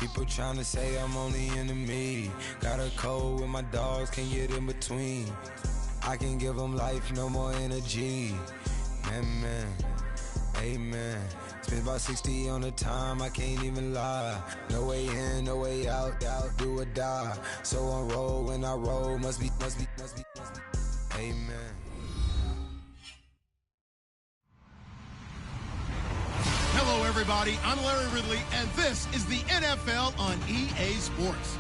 People trying to say I'm only enemy. Got a cold with my dogs, can't get in between. I can give them life, no more energy. Man, amen. Spent about 60 on the time, I can't even lie. No way in, no way out, do or die. So on roll, when I roll, must be. Amen. Hello, everybody. I'm Larry Ridley, and this is the NFL on EA Sports.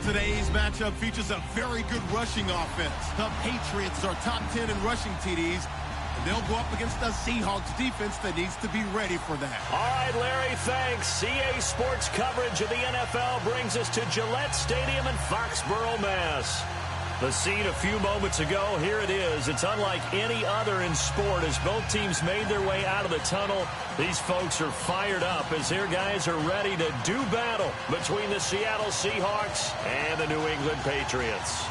Today's matchup features a very good rushing offense. The Patriots are top 10 in rushing TDs, and they'll go up against the Seahawks defense that needs to be ready for that. All right, Larry, thanks. EA Sports coverage of the NFL brings us to Gillette Stadium in Foxborough, Mass. The scene a few moments ago, here it is. It's unlike any other in sport as both teams made their way out of the tunnel. These folks are fired up as their guys are ready to do battle between the Seattle Seahawks and the New England Patriots.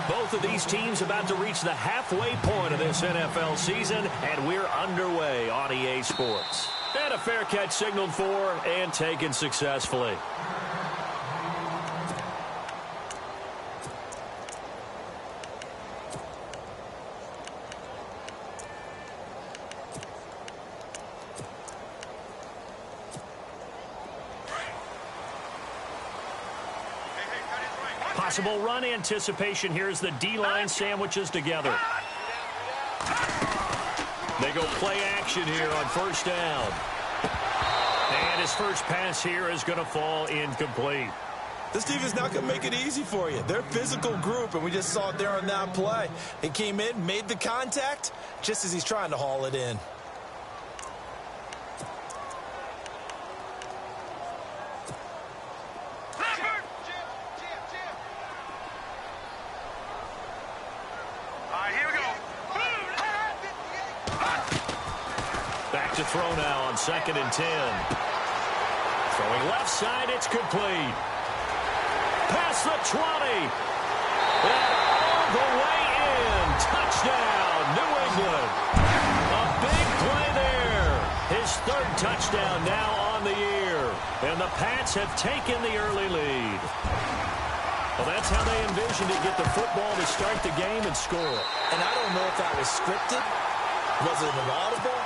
Both of these teams about to reach the halfway point of this NFL season, and we're underway on EA Sports. And a fair catch signaled for and taken successfully. Possible run anticipation here as the D-line sandwiches together. They go play action here on first down. And his first pass here is going to fall incomplete. This defense not going to make it easy for you. They're a physical group, and we just saw it there on that play. He came in, made the contact, just as he's trying to haul it in. To throw now on 2nd and 10. Throwing left side, it's complete. Past the 20. And all the way in. Touchdown, New England. A big play there. His 3rd touchdown now on the year. And the Pats have taken the early lead. Well, that's how they envisioned it, get the football to start the game and score. And I don't know if that was scripted. Was it an audible?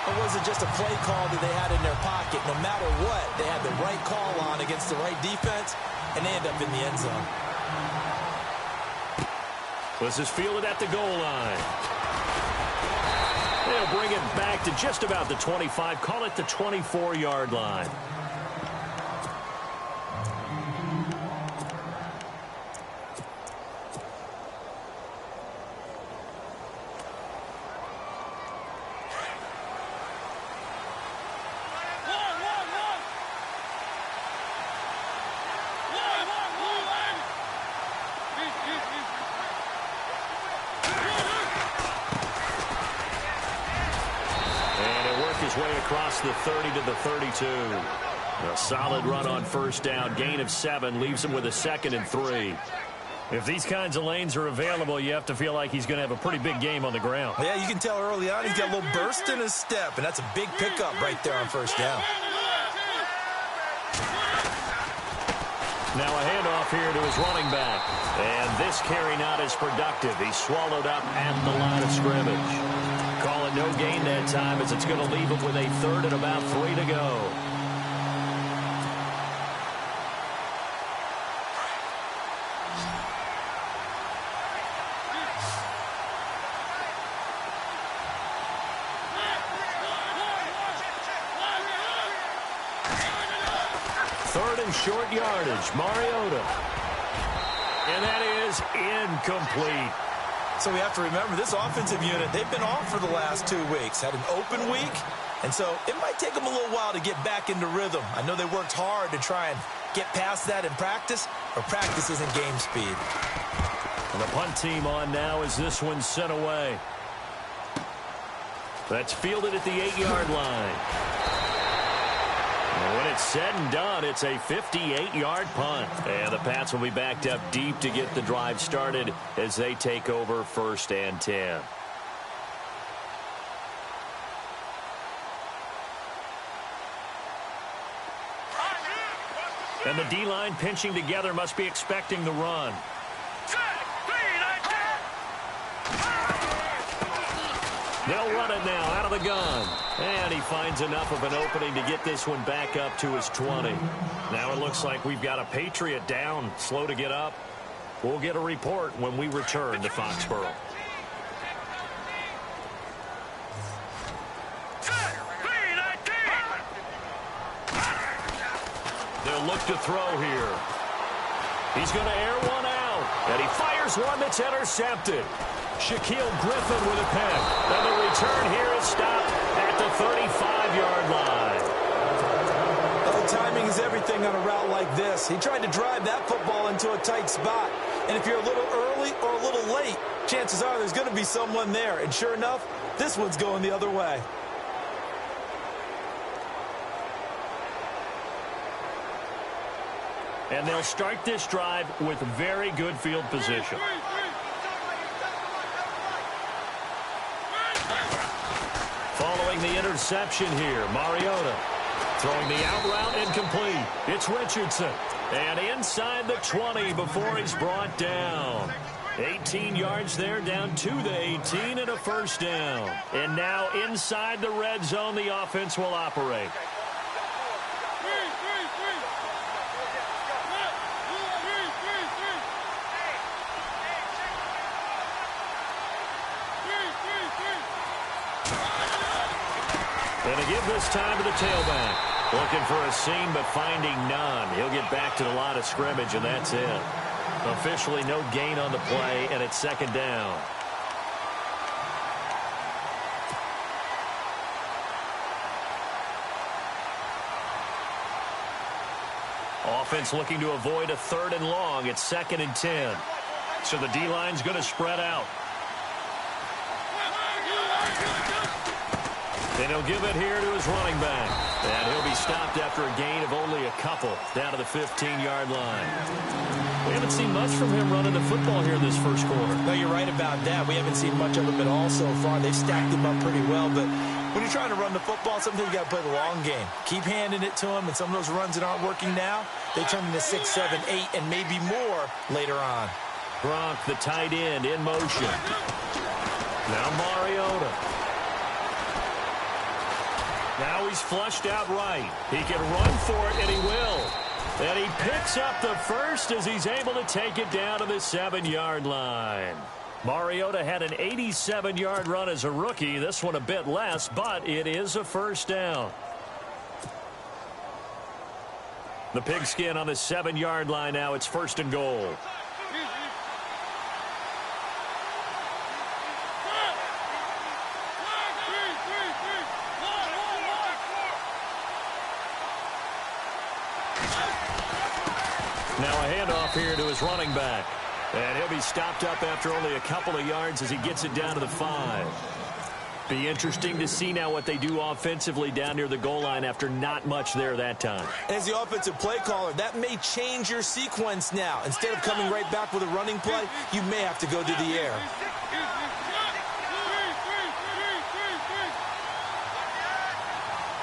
Or was it just a play call that they had in their pocket? No matter what, they had the right call on against the right defense, and they end up in the end zone. This is fielded at the goal line. They'll bring it back to just about the 25. Call it the 24-yard line. Way across the 30 to the 32. A solid run on first down. Gain of 7 leaves him with a 2nd and 3. If these kinds of lanes are available, you have to feel like he's going to have a pretty big game on the ground. Yeah, you can tell early on he's got a little burst in his step, and that's a big pickup right there on first down. Now a handoff here to his running back. And this carry not as productive. He's swallowed up at the line of scrimmage. Call it no gain that time as it's going to leave him with a 3rd and about 3 to go. Third and short yardage, Mariota. And that is incomplete. So we have to remember this offensive unit, they've been off for the last 2 weeks. Had an open week, and so it might take them a little while to get back into rhythm. I know they worked hard to try and get past that in practice, but practice isn't game speed. And the punt team on now as this one's sent away. That's fielded at the 8-yard line. And when it's said and done, it's a 58-yard punt. And the Pats will be backed up deep to get the drive started as they take over 1st and 10. And the D-line pinching together must be expecting the run. They'll run it now out of the gun. And he finds enough of an opening to get this one back up to his 20. Now it looks like we've got a Patriot down, slow to get up. We'll get a report when we return to Foxborough. They'll look to throw here. He's going to air one out. And he fires one that's intercepted. Shaquille Griffin with a pick. And the return here is stopped at the 35-yard line. Oh, timing is everything on a route like this. He tried to drive that football into a tight spot. And if you're a little early or a little late, chances are there's going to be someone there. And sure enough, this one's going the other way. And they'll start this drive with very good field position. Following the interception here, Mariota throwing the out route incomplete. It's Richardson. And inside the 20 before he's brought down. 18 yards there, down to the 18 and a first down. And now inside the red zone, the offense will operate. And to give this time to the tailback. Looking for a seam, but finding none. He'll get back to the line of scrimmage, and that's it. Officially no gain on the play, and it's second down. Offense looking to avoid a 3rd and long. It's 2nd and 10. So the D-line's going to spread out. And he'll give it here to his running back. And he'll be stopped after a gain of only a couple down to the 15-yard line. We haven't seen much from him running the football here in this first quarter. No, you're right about that. We haven't seen much of him at all so far. They've stacked him up pretty well. But when you're trying to run the football, sometimes you got to play the long game. Keep handing it to him. And some of those runs that aren't working now, they turn into 6, 7, 8, and maybe more later on. Gronk, the tight end, in motion. Now Mariota. Now he's flushed out right. He can run for it, and he will. And he picks up the first as he's able to take it down to the 7-yard line. Mariota had an 87-yard run as a rookie. This one a bit less, but it is a first down. The pigskin on the 7-yard line now. It's 1st and goal. Now a handoff here to his running back. And he'll be stopped up after only a couple of yards as he gets it down to the 5. Be interesting to see now what they do offensively down near the goal line after not much there that time. As the offensive play caller, that may change your sequence now. Instead of coming right back with a running play, you may have to go to the air.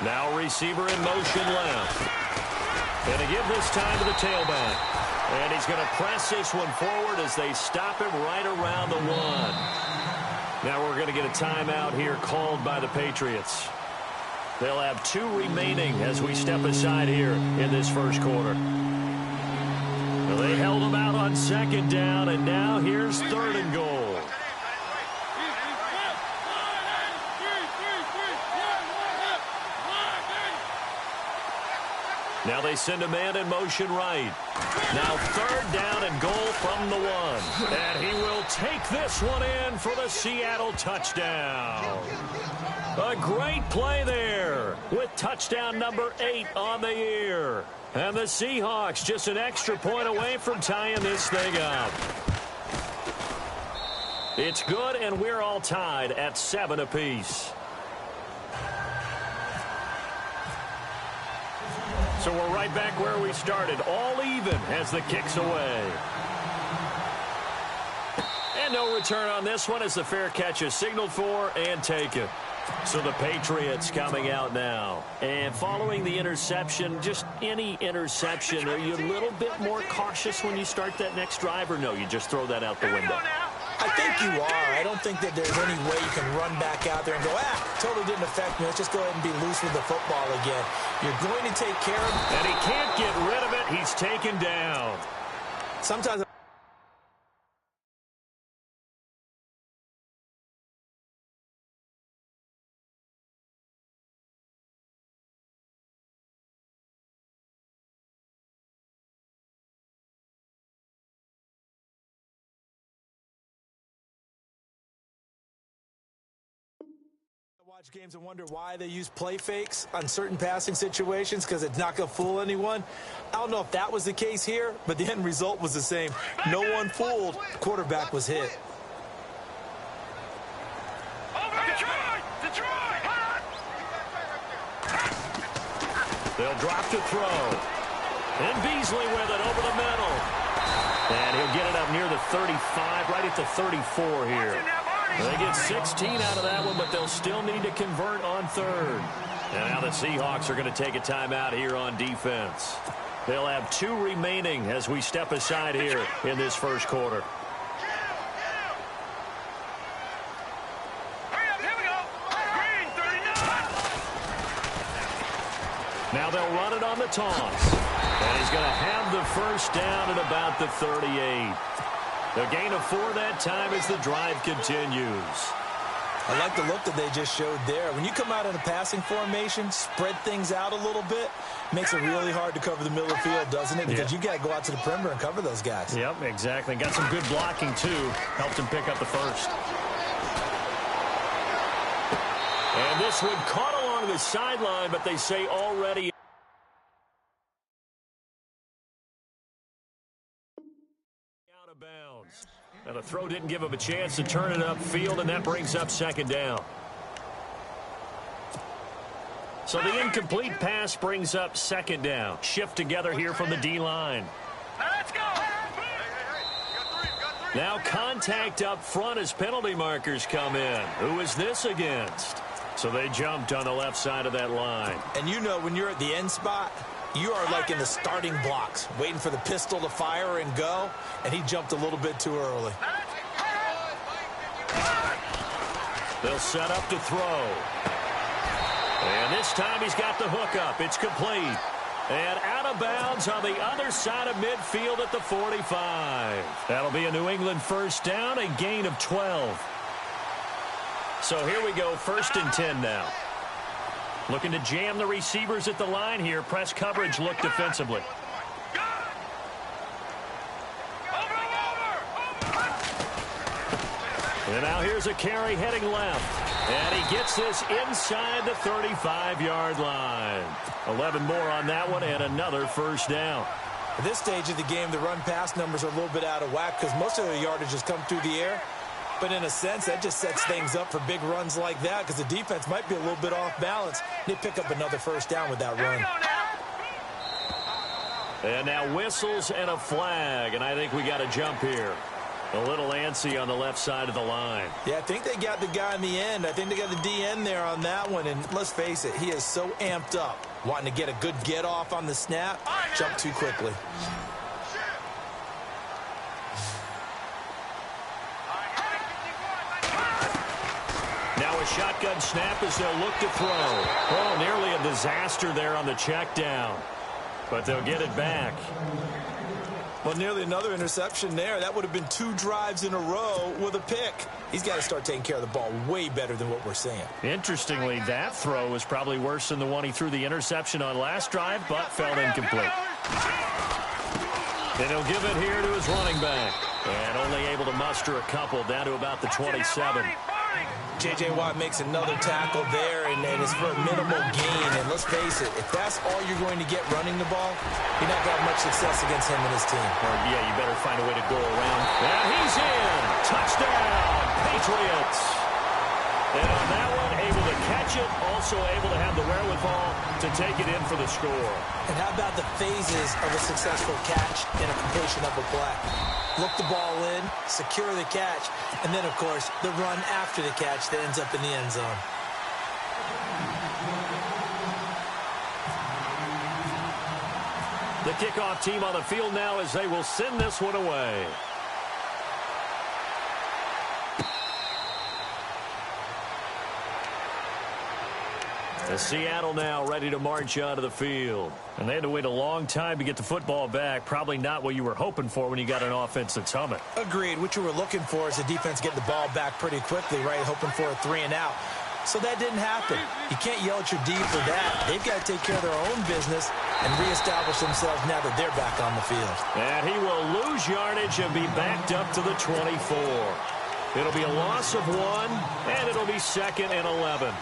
Now receiver in motion left. And to give this time to the tailback. And he's going to press this one forward as they stop him right around the 1. Now we're going to get a timeout here called by the Patriots. They'll have 2 remaining as we step aside here in this first quarter. Well, they held him out on 2nd down, and now here's 3rd and goal. Now they send a man in motion right. Now 3rd down and goal from the 1. And he will take this one in for the Seattle touchdown. A great play there with touchdown number 8 on the year. And the Seahawks just an extra point away from tying this thing up. It's good, and we're all tied at 7 apiece. So we're right back where we started, all even as the kick's away. And no return on this one as the fair catch is signaled for and taken. So the Patriots coming out now. And following the interception, just any interception, are you a little bit more cautious when you start that next drive, or no, you just throw that out the window? I think you are. I don't think that there's any way you can run back out there and go, totally didn't affect me. Let's just go ahead and be loose with the football again. You're going to take care of it. And he can't get rid of it. He's taken down. Sometimes watch games and wonder why they use play fakes on certain passing situations because it's not going to fool anyone. I don't know if that was the case here, but the end result was the same. No one fooled. The quarterback was hit. They'll drop to throw. And Beasley with it over the middle. And he'll get it up near the 35, right at the 34 here. They get 16 out of that one, but they'll still need to convert on third. And now the Seahawks are going to take a timeout here on defense. They'll have 2 remaining as we step aside here in this first quarter. Now they'll run it on the toss. And he's going to have the first down at about the 38. The gain of 4 that time as the drive continues. I like the look that they just showed there. When you come out in a passing formation, spread things out a little bit, makes it really hard to cover the middle of the field, doesn't it? Because you got to go out to the perimeter and cover those guys. Yep, exactly. Got some good blocking, too. Helped him pick up the first. And this one caught along the sideline, but they say already out of bounds. Now the throw didn't give him a chance to turn it upfield, and that brings up second down. So the incomplete pass brings up second down. Shift together here from the D-line. Let's go. Now contact up front as penalty markers come in. Who is this against? So they jumped on the left side of that line. And you know when you're at the end spot, you are like in the starting blocks, waiting for the pistol to fire and go, and he jumped a little bit too early. They'll set up to throw. And this time he's got the hook up. It's complete. And out of bounds on the other side of midfield at the 45. That'll be a New England first down, a gain of 12. So here we go, 1st and 10 now. Looking to jam the receivers at the line here. Press coverage look defensively. And now here's a carry heading left. And he gets this inside the 35-yard line. 11 more on that one and another first down. At this stage of the game, the run-pass numbers are a little bit out of whack because most of the yardage has come through the air. But in a sense, that just sets things up for big runs like that because the defense might be a little bit off balance. They pick up another first down with that run. And now whistles and a flag, and I think we got a jump here. A little antsy on the left side of the line. Yeah, I think they got the guy in the end. I think they got the DN there on that one. And let's face it, he is so amped up, wanting to get a good get off on the snap, jump too quickly. Now a shotgun snap as they'll look to throw. Oh, nearly a disaster there on the check down. But they'll get it back. Well, nearly another interception there. That would have been 2 drives in a row with a pick. He's got to start taking care of the ball way better than what we're seeing. Interestingly, that throw was probably worse than the one he threw the interception on last drive, but fell incomplete. And he'll give it here to his running back. And only able to muster a couple down to about the 27. J.J. Watt makes another tackle there, and it's for a minimal gain. And let's face it, if that's all you're going to get running the ball, you're not going to have much success against him and his team. Or, yeah, you better find a way to go around. And he's in. Touchdown, Patriots. And on that one, able to catch it, also able to have the wherewithal to take it in for the score. And how about the phases of a successful catch and a completion of a play? Look the ball in, secure the catch, and then, of course, the run after the catch that ends up in the end zone. the kickoff team on the field now as they will send this one away. The Seattle now ready to march onto the field. And they had to wait a long time to get the football back. Probably not what you were hoping for when you got an offense that's humming. Agreed. What you were looking for is the defense getting the ball back pretty quickly, right? Hoping for a 3-and-out. So that didn't happen. You can't yell at your D for that. They've got to take care of their own business and reestablish themselves now that they're back on the field. And he will lose yardage and be backed up to the 24. It'll be a loss of 1, and it'll be 2nd and 11.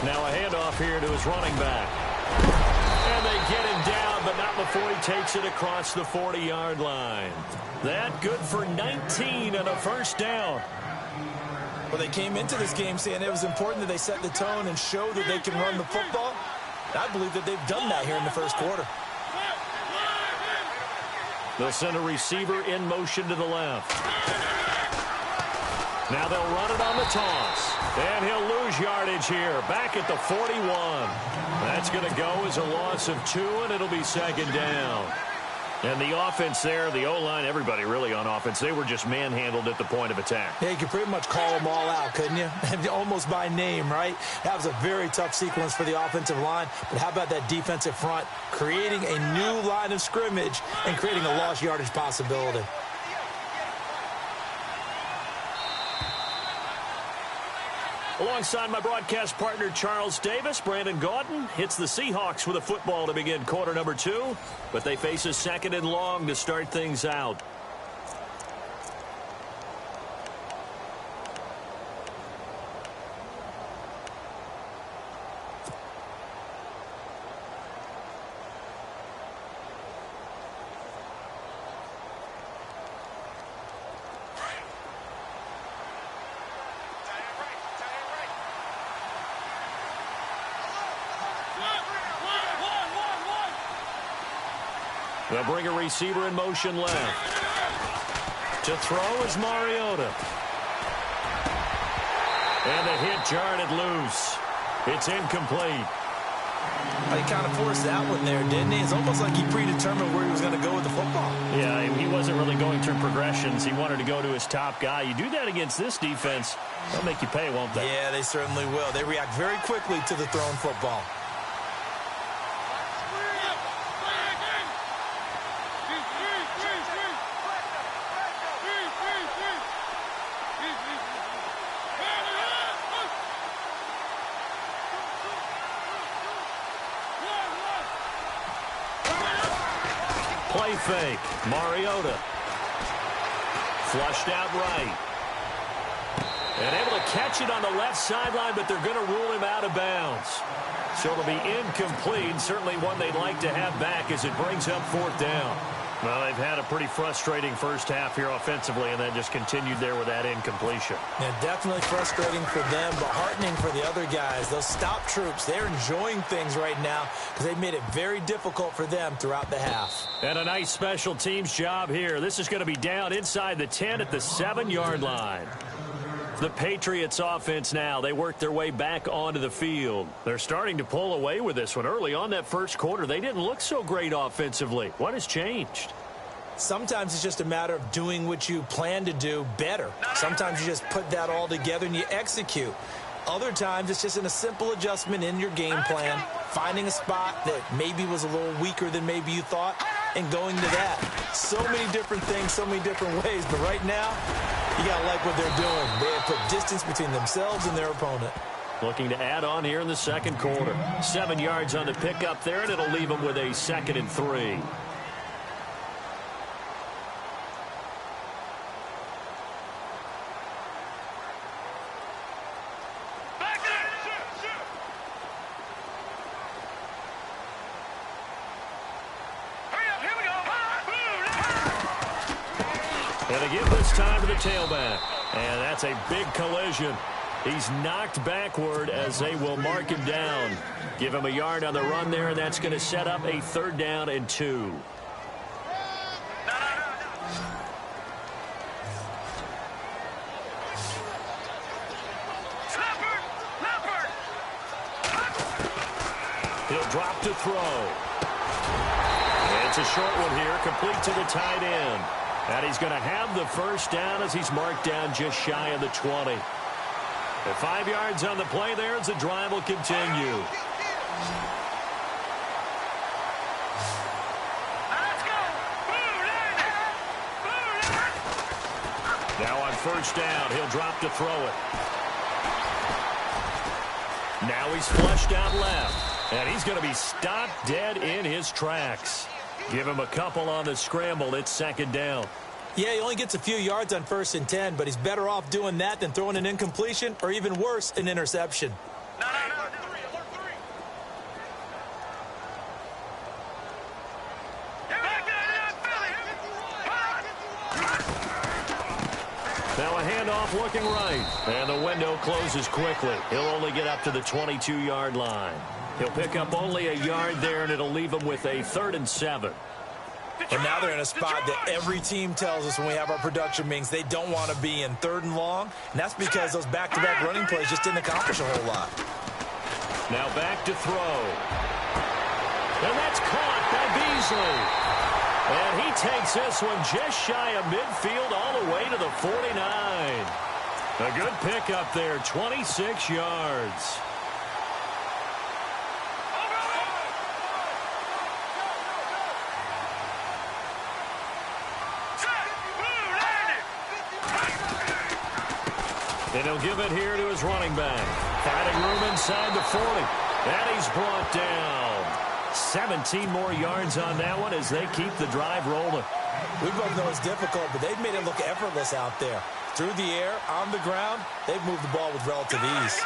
Now a handoff here to his running back. And they get him down, but not before he takes it across the 40-yard line. That good for 19 and a first down. Well, they came into this game saying it was important that they set the tone and show that they can run the football. And I believe that they've done that here in the first quarter. They'll send a receiver in motion to the left. Now they'll run it on the toss. And he'll lose yardage here, back at the 41. That's going to go as a loss of 2, and it'll be 2nd down. And the offense there, the O-line, everybody really on offense, they were just manhandled at the point of attack. Yeah, you could pretty much call them all out, couldn't you? Almost by name, right? That was a very tough sequence for the offensive line. But how about that defensive front, creating a new line of scrimmage and creating a lost yardage possibility? Alongside my broadcast partner, Charles Davis, Brandon Gaudin hits the Seahawks with a football to begin quarter number 2, but they face a 2nd and long to start things out. They'll bring a receiver in motion left. To throw is Mariota. And the hit jarred loose. It's incomplete. Well, he kind of forced that one there, didn't he? It's almost like he predetermined where he was going to go with the football. Yeah, he wasn't really going through progressions. He wanted to go to his top guy. You do that against this defense, they'll make you pay, won't they? Yeah, they certainly will. They react very quickly to the thrown football. Play fake. Mariota. Flushed out right. And able to catch it on the left sideline, but they're going to rule him out of bounds. So it'll be incomplete. Certainly one they'd like to have back as it brings up 4th down. Well, they've had a pretty frustrating first half here offensively, and then just continued there with that incompletion. Yeah, definitely frustrating for them, but heartening for the other guys. Those stop troops, they're enjoying things right now because they've made it very difficult for them throughout the half. And a nice special teams job here. This is going to be down inside the 10 at the 7-yard line. The Patriots offense now, they work their way back onto the field. They're starting to pull away with this one. Early on that first quarter, they didn't look so great offensively. What has changed? Sometimes it's just a matter of doing what you plan to do better. Sometimes you just put that all together and you execute. Other times it's just in a simple adjustment in your game plan, finding a spot that maybe was a little weaker than maybe you thought, and going to that. So many different things, so many different ways, but right now, you got to like what they're doing. They have put distance between themselves and their opponent. Looking to add on here in the second quarter. 7 yards on the pickup there, and it'll leave them with a 2nd and 3. And they give this time to the tailback. And that's a big collision. He's knocked backward as they will mark him down. Give him a yard on the run there, and that's going to set up a 3rd down and 2. He'll drop to throw. It's a short one here, complete to the tight end. And he's going to have the first down as he's marked down just shy of the 20. At 5 yards on the play there as the drive will continue. Now on first down, he'll drop to throw it. Now he's flushed out left, and he's going to be stopped dead in his tracks. Give him a couple on the scramble. It's second down. Yeah, he only gets a few yards on 1st and 10, but he's better off doing that than throwing an incompletion or even worse, an interception. Now a handoff looking right, and the window closes quickly. He'll only get up to the 22-yard line. He'll pick up only a yard there, and it'll leave him with a 3rd and 7. But now they're in a spot that every team tells us when we have our production meetings they don't want to be in, 3rd and long, and that's because those back-to-back running plays just didn't accomplish a whole lot. Now back to throw. And that's caught by Beasley. And he takes this one just shy of midfield all the way to the 49. A good pickup there, 26 yards. And he'll give it here to his running back. Finding room inside the 40. And he's brought down. 17 more yards on that one as they keep the drive rolling. We both know it's difficult, but they've made it look effortless out there. Through the air, on the ground, they've moved the ball with relative ease.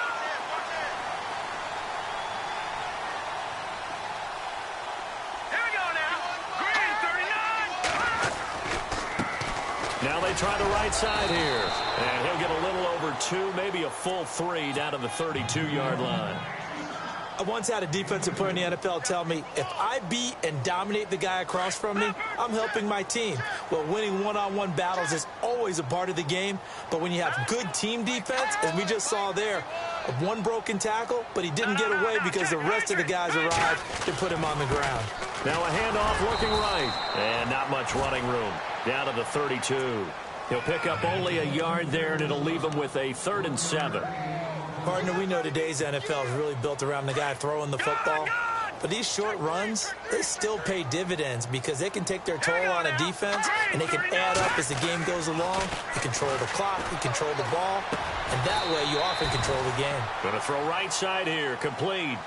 Here we go now. Green, 39. Now they try the right side here. And he'll get a little over 2, maybe a full 3 down to the 32-yard line. I once had a defensive player in the NFL tell me, if I beat and dominate the guy across from me, I'm helping my team. Well, winning one-on-one battles is always a part of the game, but when you have good team defense, as we just saw there, one broken tackle, but he didn't get away because the rest of the guys arrived to put him on the ground. Now a handoff looking right, and not much running room. Down to the 32. He'll pick up only a yard there, and it'll leave him with a 3rd and 7. Partner, we know today's NFL is really built around the guy throwing the football. But these short runs, they still pay dividends because they can take their toll on a defense, and they can add up as the game goes along. You control the clock, you control the ball, and that way you often control the game. Going to throw right side here, complete.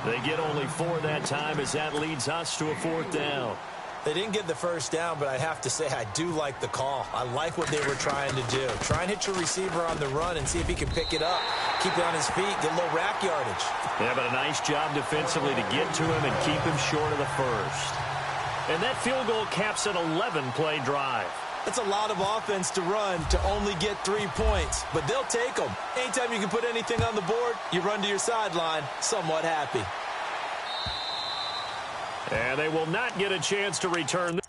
They get only 4 that time as that leads us to a 4th down. They didn't get the first down, but I have to say I do like the call. I like what they were trying to do. Try and hit your receiver on the run and see if he can pick it up. Keep it on his feet, get a little rack yardage. Yeah, but a nice job defensively to get to him and keep him short of the first. And that field goal caps an 11-play drive. That's a lot of offense to run to only get 3 points, but they'll take them. Anytime you can put anything on the board, you run to your sideline somewhat happy. And they will not get a chance to return.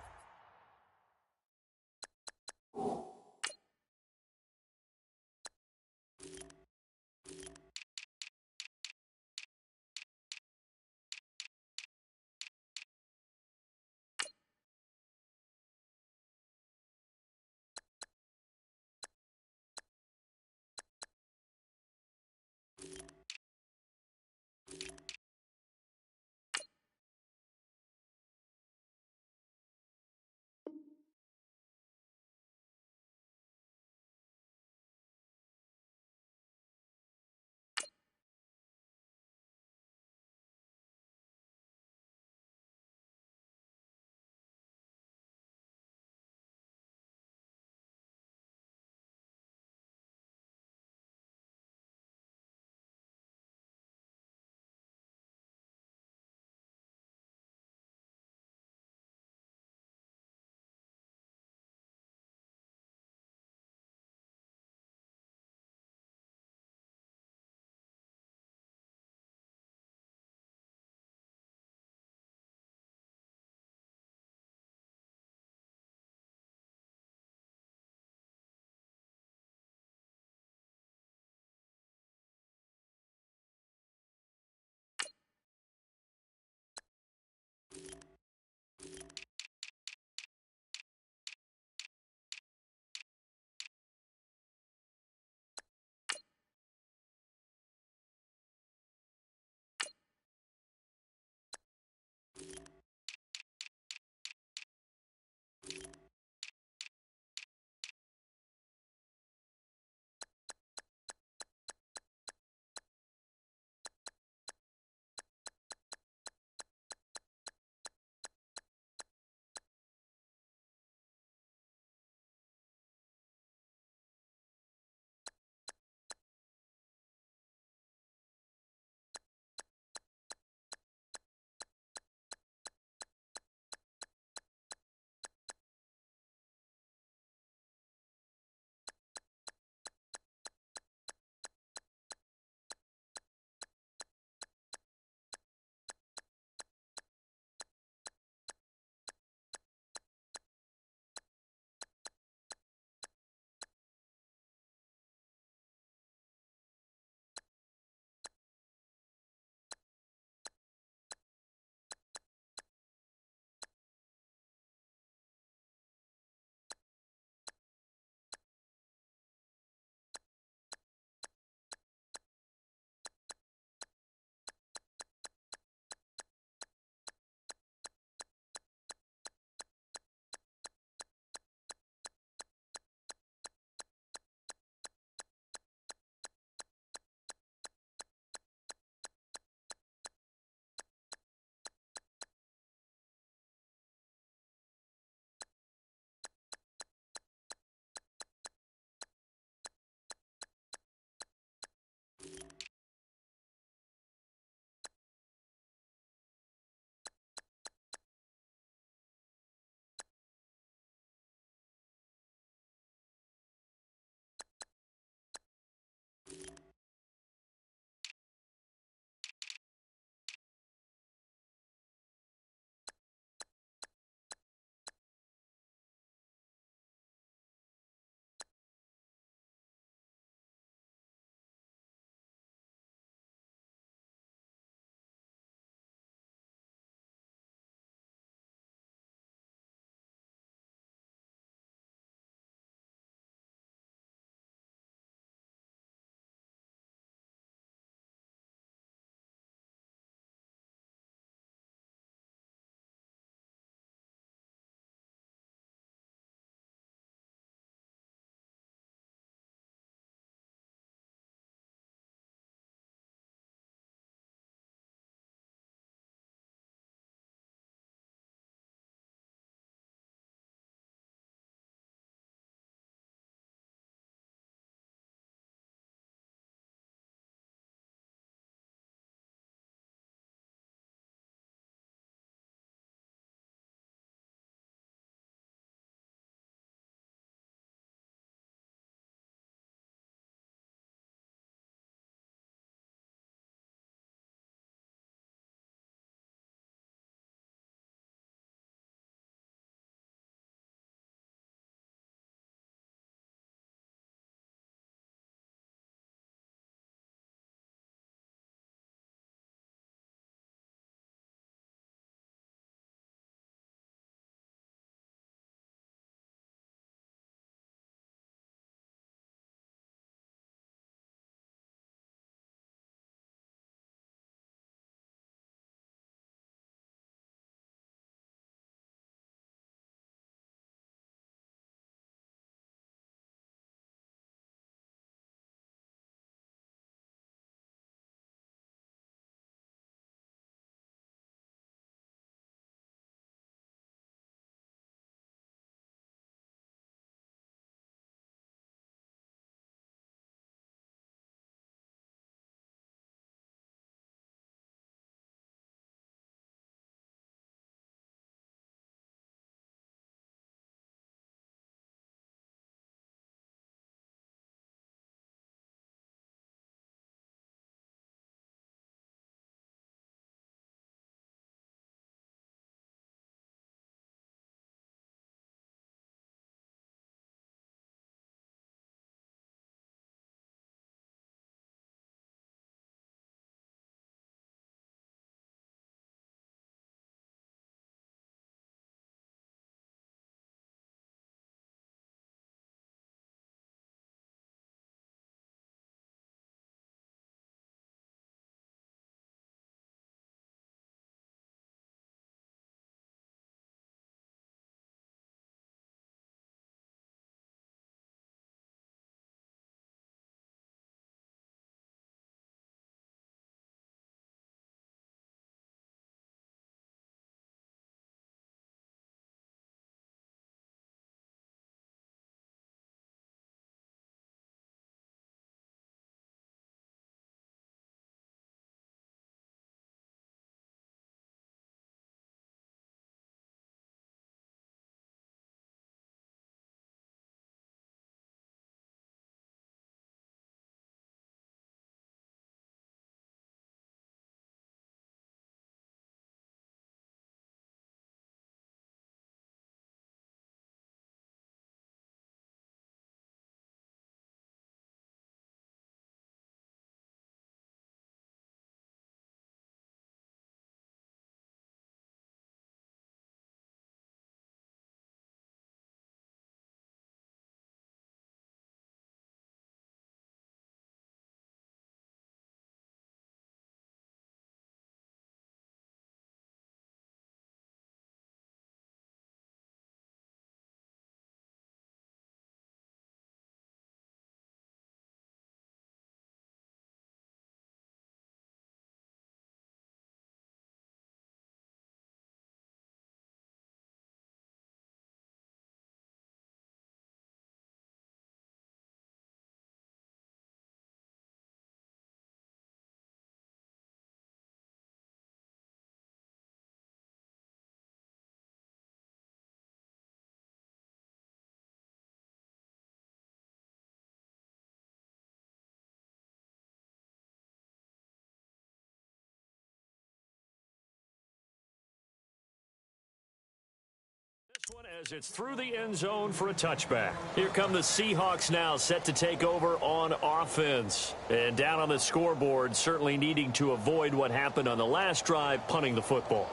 As it's through the end zone for a touchback. Here come the Seahawks now, set to take over on offense. And down on the scoreboard, certainly needing to avoid what happened on the last drive, punting the football.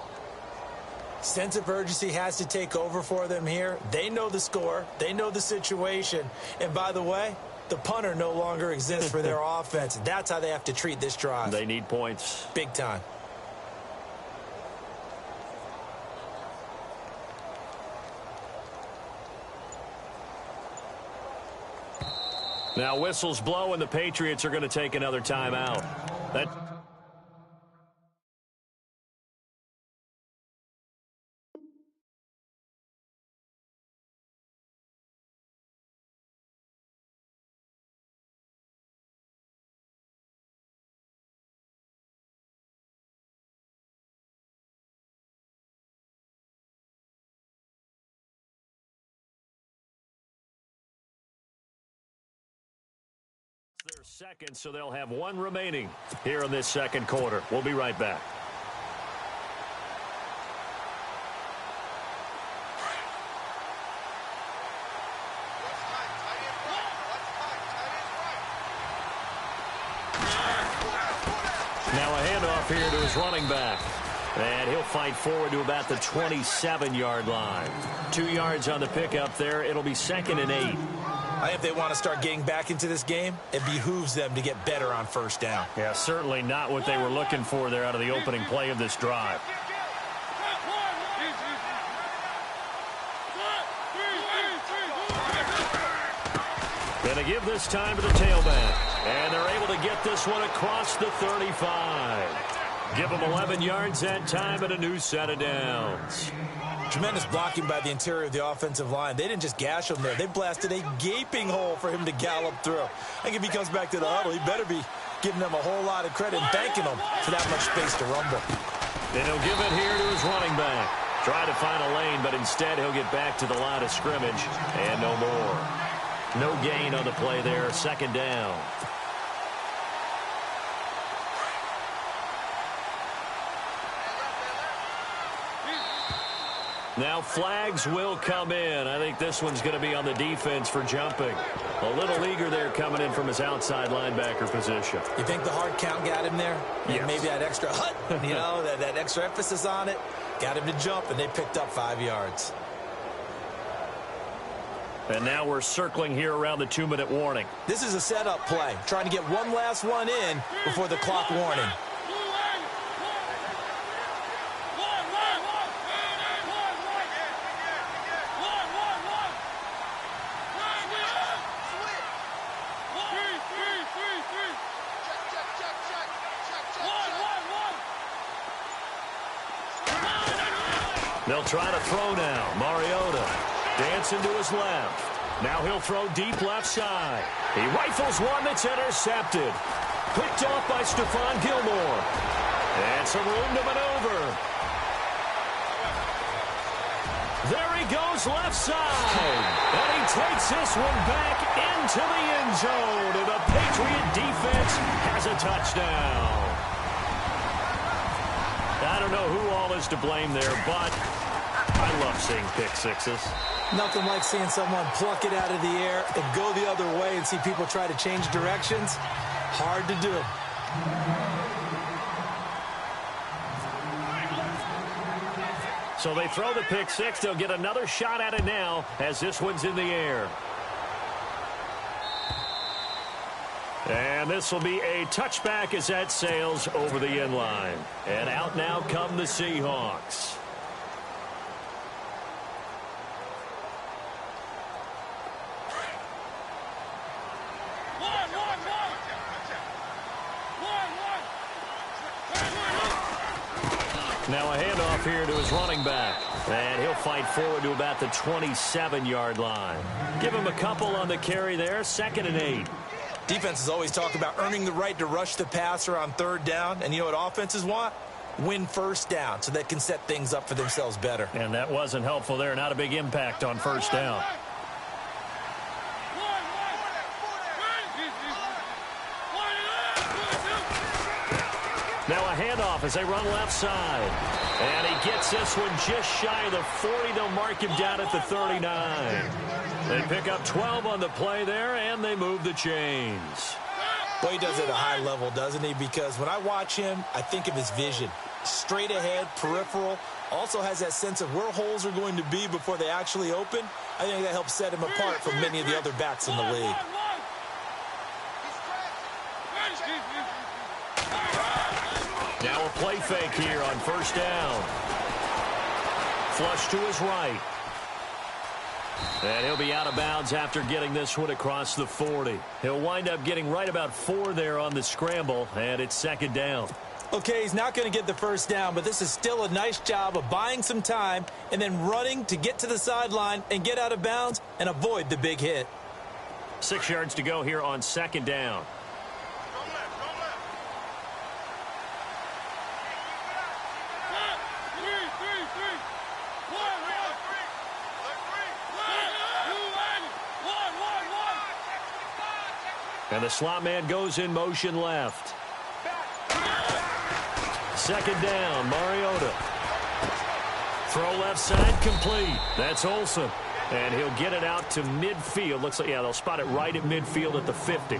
Sense of urgency has to take over for them here. They know the score. They know the situation. And by the way, the punter no longer exists for their offense. That's how they have to treat this drive. They need points. Big time. Now whistles blow and the Patriots are going to take another timeout. Their second, so they'll have one remaining here in this second quarter. We'll be right back. Now a handoff here to his running back. And he'll fight forward to about the 27-yard line. 2 yards on the pickup there. It'll be 2nd and 8. I think if they want to start getting back into this game, it behooves them to get better on first down. Yeah, certainly not what they were looking for there out of the opening play of this drive. Going to give this time to the tailback. And they're able to get this one across the 35. Give them 11 yards that time and a new set of downs. Tremendous blocking by the interior of the offensive line. They didn't just gash him there. They blasted a gaping hole for him to gallop through. I think if he comes back to the huddle, he better be giving them a whole lot of credit and thanking them for that much space to rumble. Then he'll give it here to his running back. Try to find a lane, but instead he'll get back to the line of scrimmage and no more. No gain on the play there. 2nd down. Now flags will come in. I think this one's going to be on the defense for jumping. A little eager there coming in from his outside linebacker position. You think the hard count got him there? Yes. Maybe that extra that extra emphasis on it got him to jump, and they picked up 5 yards. And now we're circling here around the 2-minute warning. This is a setup play, trying to get one last one in before the clock warning. They'll try to throw now. Mariota dancing to his left. Now he'll throw deep left side. He rifles one that's intercepted. Picked off by Stephon Gilmore. And some room to maneuver. There he goes left side. And he takes this one back into the end zone. And the Patriot defense has a touchdown. I don't know who all is to blame there, but I love seeing pick sixes. Nothing like seeing someone pluck it out of the air and go the other way and see people try to change directions. Hard to do. So they throw the pick six. They'll get another shot at it now as this one's in the air. And this will be a touchback as that sails over the end line. And out now come the Seahawks. Now a handoff here to his running back. And he'll fight forward to about the 27-yard line. Give him a couple on the carry there. 2nd and 8. Defenses always talk about earning the right to rush the passer on 3rd down. And you know what offenses want? Win first down so they can set things up for themselves better. And that wasn't helpful there. Not a big impact on 1st down. Now a handoff off as they run left side. And he gets this one just shy of the 40. They'll mark him down at the 39. They pick up 12 on the play there, and they move the chains. Well, he does it at a high level, doesn't he? Because when I watch him, I think of his vision. Straight ahead, peripheral. Also has that sense of where holes are going to be before they actually open. I think that helps set him apart from many of the other backs in the league. Now a play fake here on first down. Flush to his right. And he'll be out of bounds after getting this one across the 40. He'll wind up getting right about 4 there on the scramble, and it's second down. Okay, he's not going to get the first down, but this is still a nice job of buying some time and then running to get to the sideline and get out of bounds and avoid the big hit. 6 yards to go here on second down. And the slot man goes in motion left. Second down, Mariota. Throw left side complete. That's Olsen. And he'll get it out to midfield. Looks like, yeah, they'll spot it right at midfield at the 50.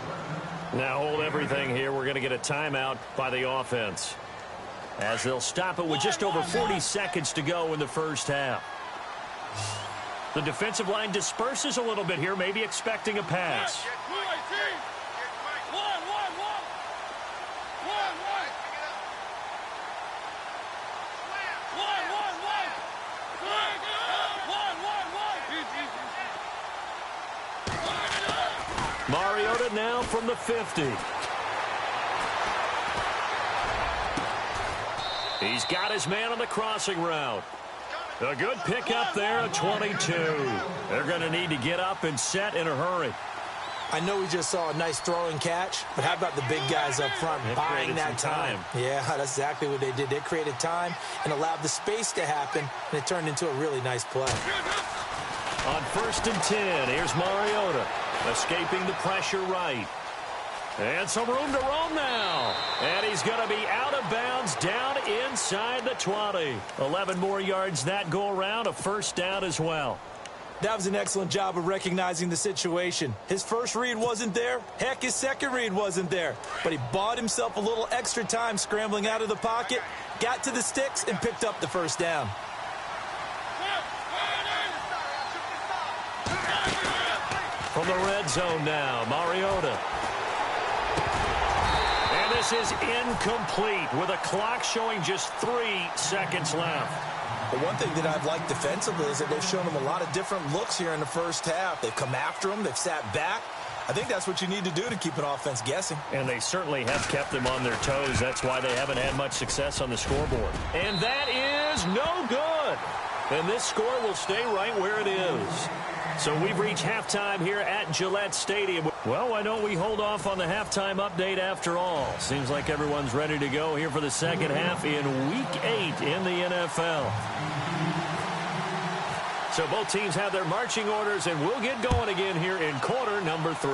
Now hold everything here. We're going to get a timeout by the offense, as they'll stop it with just over 40 seconds to go in the first half. The defensive line disperses a little bit here, maybe expecting a pass. Mariota now from the 50. He's got his man on the crossing route. A good pickup there at 22. They're going to need to get up and set in a hurry. I know we just saw a nice throwing catch, but how about the big guys up front buying that time? Yeah, that's exactly what they did. They created time and allowed the space to happen, and it turned into a really nice play. On first and 10, here's Mariota, escaping the pressure right. And some room to roam now. And he's going to be out of bounds down inside the 20. 11 more yards that go around, a first down as well. That was an excellent job of recognizing the situation. His first read wasn't there. Heck, his second read wasn't there. But he bought himself a little extra time scrambling out of the pocket, got to the sticks, and picked up the first down. From the red zone now, Mariota. And this is incomplete with a clock showing just 3 seconds left. But one thing that I've liked defensively is that they've shown him a lot of different looks here in the first half. They've come after him. They've sat back. I think that's what you need to do to keep an offense guessing. And they certainly have kept them on their toes. That's why they haven't had much success on the scoreboard. And that is no good. And this score will stay right where it is. So we've reached halftime here at Gillette Stadium. Well, why don't we hold off on the halftime update after all? Seems like everyone's ready to go here for the second half in Week 8 in the NFL. So both teams have their marching orders, and we'll get going again here in quarter number 3.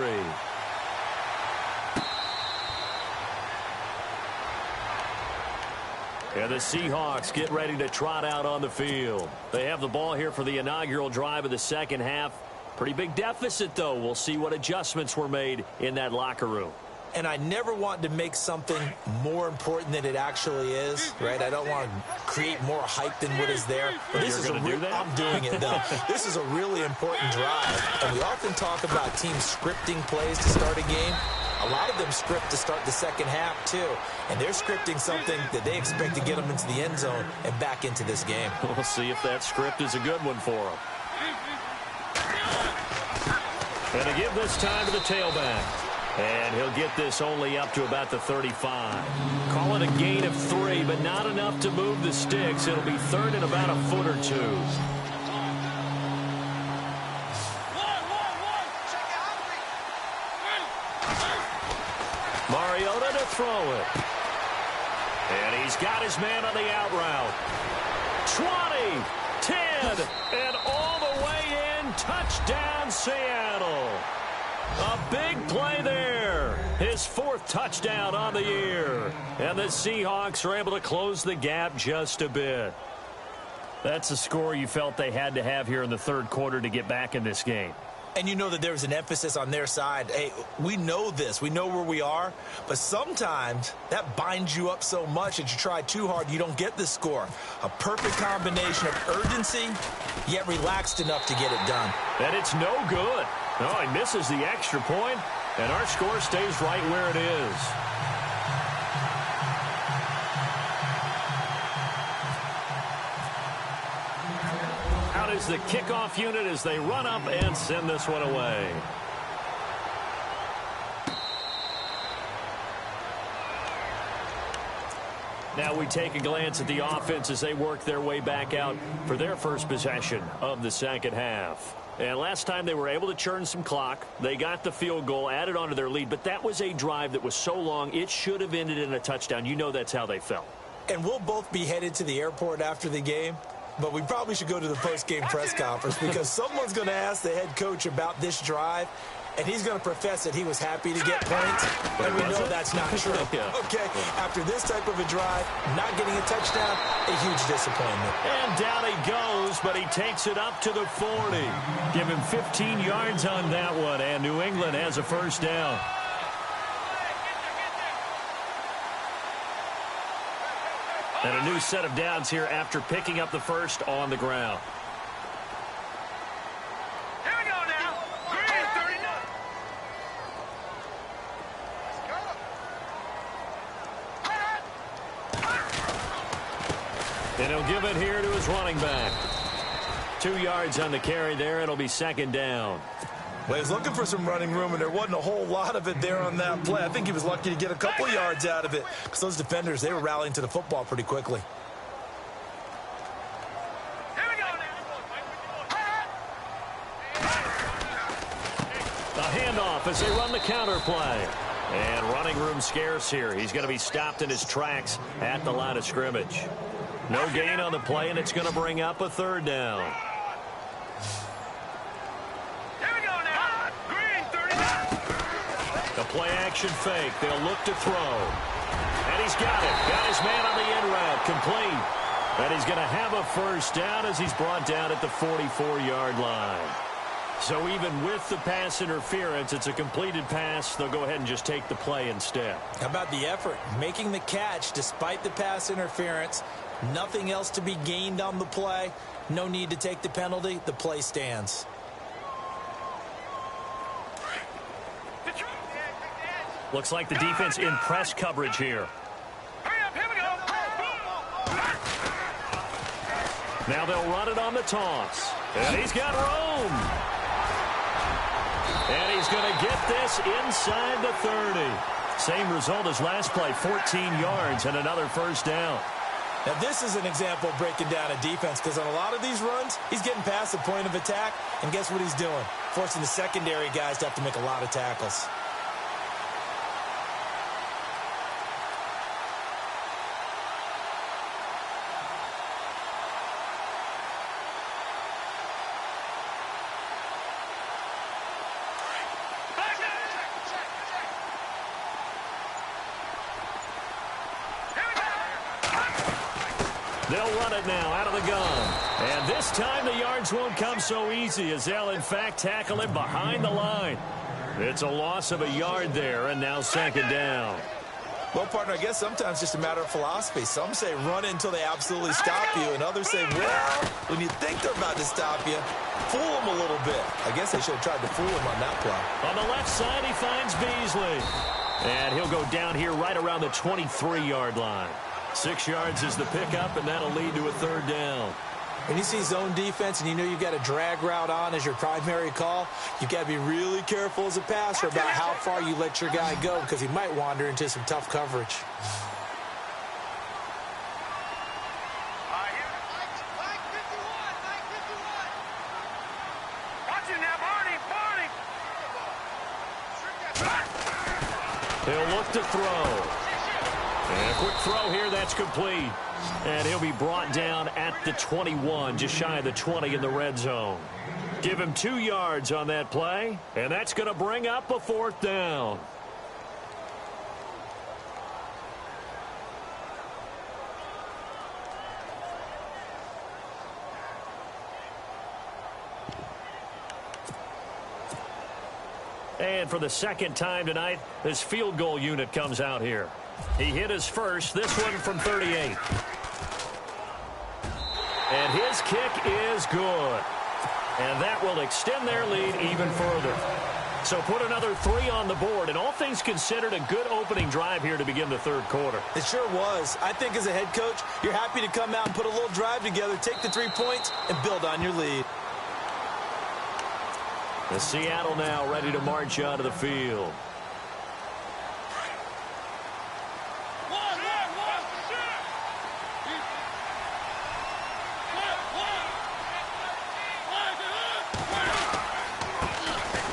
And the Seahawks get ready to trot out on the field. They have the ball here for the inaugural drive of the second half. Pretty big deficit, though. We'll see what adjustments were made in that locker room. And I never want to make something more important than it actually is, right? I don't want to create more hype than what is there. But this is I'm doing it, though. This is a really important drive. And we often talk about teams scripting plays to start a game. A lot of them script to start the second half, too. And they're scripting something that they expect to get them into the end zone and back into this game. We'll see if that script is a good one for them. And to give this time to the tailback. And he'll get this only up to about the 35. Call it a gain of 3, but not enough to move the sticks. It'll be third and about a foot or 2. Mariota to throw it. And he's got his man on the out route. 20, 10, and all the way in. Touchdown, Seattle. A big play there. His 4th touchdown on the year. And the Seahawks are able to close the gap just a bit. That's a score you felt they had to have here in the 3rd quarter to get back in this game. And you know that there was an emphasis on their side. Hey, we know this. We know where we are. But sometimes that binds you up so much that you try too hard, you don't get the score. A perfect combination of urgency, yet relaxed enough to get it done. And it's no good. No, he misses the extra point, and our score stays right where it is. Out is the kickoff unit as they run up and send this one away. Now we take a glance at the offense as they work their way back out for their first possession of the second half. And last time they were able to churn some clock. They got the field goal, added on to their lead, but that was a drive that was so long it should have ended in a touchdown. You know that's how they felt. And we'll both be headed to the airport after the game, but we probably should go to the post-game press conference because someone's going to ask the head coach about this drive, and he's going to profess that he was happy to get points, and we know that's not true. Okay, after this type of a drive, not getting a touchdown, a huge disappointment. And down he goes, but he takes it up to the 40. Give him 15 yards on that one, and New England has a first down. And a new set of downs here after picking up the first on the ground. Here we go now. Green, 39. And he'll give it here to his running back. 2 yards on the carry there. It'll be second down. Well, he was looking for some running room, and there wasn't a whole lot of it there on that play. I think he was lucky to get a couple yards out of it because those defenders, they were rallying to the football pretty quickly. Here we go now. A handoff as they run the counter play. And running room scarce here. He's going to be stopped in his tracks at the line of scrimmage. No gain on the play, and it's going to bring up a third down. The play-action fake. They'll look to throw. And he's got it. Got his man on the in route. Complete. And he's going to have a first down as he's brought down at the 44-yard line. So even with the pass interference, it's a completed pass. They'll go ahead and just take the play instead. How about the effort? Making the catch despite the pass interference. Nothing else to be gained on the play. No need to take the penalty. The play stands. Looks like the defense in press coverage here. Hurry up, here we go. Now they'll run it on the toss. And he's got room. And he's going to get this inside the 30. Same result as last play, 14 yards and another first down. Now this is an example of breaking down a defense because on a lot of these runs, he's getting past the point of attack. And guess what he's doing? Forcing the secondary guys to have to make a lot of tackles. They'll run it now out of the gun. And this time the yards won't come so easy as they'll, in fact, tackle him behind the line. It's a loss of a yard there, and now second down. Well, partner, I guess sometimes it's just a matter of philosophy. Some say run until they absolutely stop you, and others say, well, when you think they're about to stop you, fool them a little bit. I guess they should have tried to fool him on that play. On the left side, he finds Beasley. And he'll go down here right around the 23-yard line. 6 yards is the pickup, and that'll lead to a third down. When you see zone defense and you know you've got a drag route on as your primary call, you've got to be really careful as a passer about how far you let your guy go because he might wander into some tough coverage. He'll look to throw. And a quick throw here, that's complete. And he'll be brought down at the 21, just shy of the 20 in the red zone. Give him 2 yards on that play, and that's going to bring up a fourth down. And for the second time tonight, this field goal unit comes out here. He hit his first, this one from 38. And his kick is good. And that will extend their lead even further. So put another 3 on the board, and all things considered, a good opening drive here to begin the third quarter. It sure was. I think as a head coach, you're happy to come out and put a little drive together, take the 3 points, and build on your lead. The Seattle now ready to march out of the field.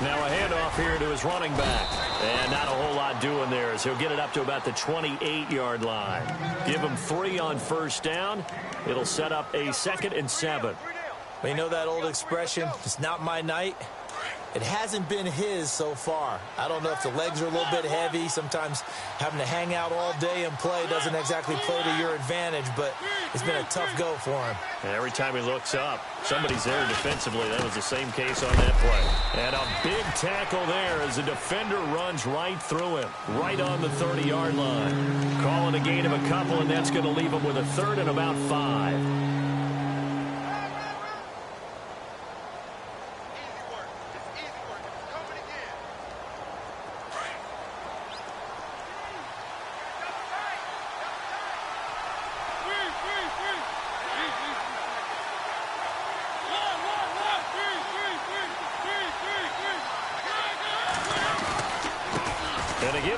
Now a handoff here to his running back. And not a whole lot doing there as he'll get it up to about the 28-yard line. Give him 3 on first down. It'll set up a 2nd and 7. Well, you know that old expression, it's not my night? It hasn't been his so far. I don't know if the legs are a little bit heavy. Sometimes having to hang out all day and play doesn't exactly play to your advantage, but it's been a tough go for him. And every time he looks up, somebody's there defensively. That was the same case on that play. And a big tackle there as the defender runs right through him, right on the 30-yard line. Calling a gain of a couple, and that's going to leave him with a 3rd and about 5.